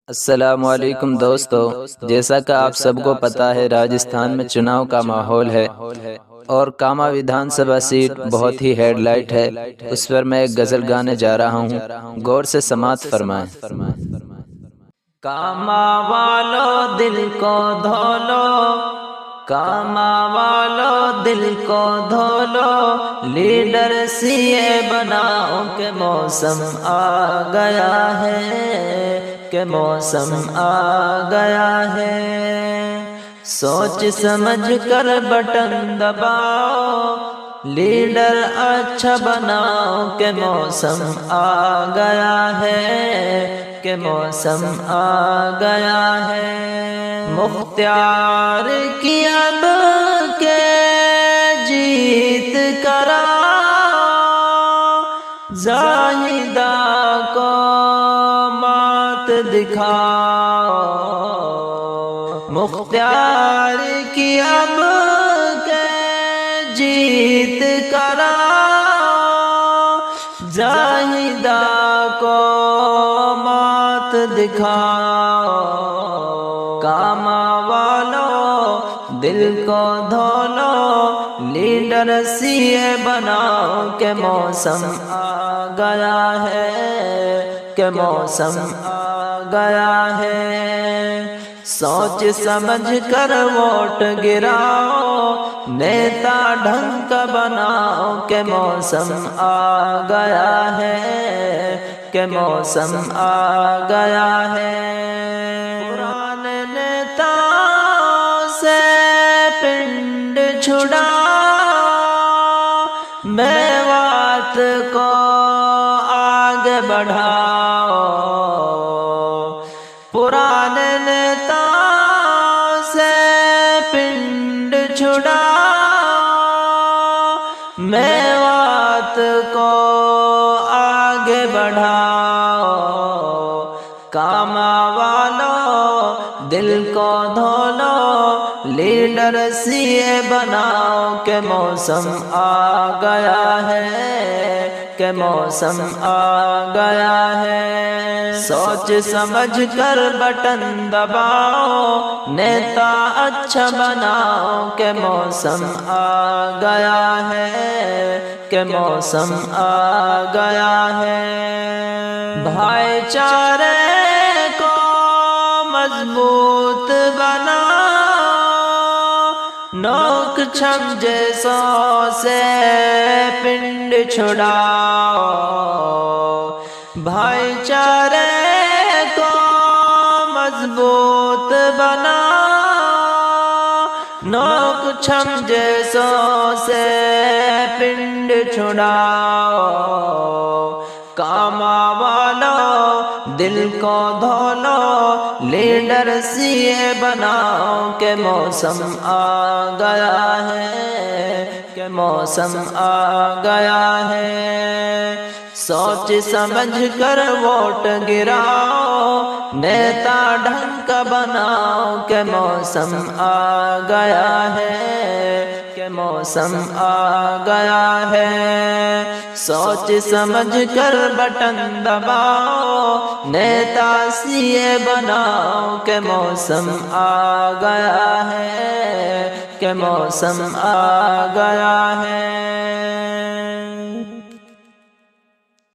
السلام علیکم دوستو، جیسا کہ آپ سب کو پتہ ہے راجستھان میں چناؤ کا ماحول ہے اور کاما ودھان سبھا سیٹ بہت ہی ہیڈ لائٹ ہے۔ اس پر میں ایک غزل گانے جا رہا ہوں، غور سے سماعت فرمائیں۔ کاما والو دل کو دھولو، کاما والو دل کو دھولو، لیڈر سی اے بناؤ کہ موسم آ گیا ہے، کہ موسم آ گیا ہے۔ سوچ سمجھ کر بٹن دباؤ، لیڈر اچھا بناؤ کہ موسم آ گیا ہے، کہ موسم آ گیا ہے۔ مختار کی اب کے جیت کرا، زاہدہ کو مات دکھاؤ، مختار کی اب کے جیت کرا، زاہدہ کو مات دکھاؤ۔ کاما والو دل کو دھولو، لیڈر سی اے بناؤ کہ موسم آ گیا ہے، کہ موسم آ گیا ہے۔ سوچ سمجھ کر ووٹ گراؤ، نیتا ڈھنگ کا بناؤ کہ موسم آ گیا ہے، کہ موسم آ گیا ہے۔ پرانے نیتاؤں سے پنڈ چھڑا، میوات کو آگے بڑھاؤ، پرانے نیتاؤں سے پنڈ چھڑا، میوات کو آگے بڑھاؤ۔ کاما والو دل کو دھولو، لیڈر سی اے بناؤ کہ موسم آ گیا ہے، کہ موسم آ گیا ہے۔ سوچ سمجھ کر بٹن دباؤ، نیتا اچھا بناؤ کہ موسم آ گیا ہے، کہ موسم آ گیا ہے۔ بھائی چارے کو مضبوط بناؤ، نوک چھم جیسوں سے پنڈ چھڑاؤ، بھائی چارے کو مضبوط بناؤ، نوک چھم جیسوں سے پنڈ چھڑاؤ۔ کاما والو دل کو دھولو، لیڈر سی اے بناؤ کہ موسم آ گیا ہے، کہ موسم آ گیا ہے۔ سوچ سمجھ کر ووٹ گراؤ، نیتا ڈھنگ کا بناؤ کہ موسم آ گیا ہے، کہ موسم آ گیا ہے۔ سوچ سمجھ کر بٹن دباؤ، نیتا سی اے بناؤ کہ موسم آ گیا ہے، کہ موسم آ گیا ہے۔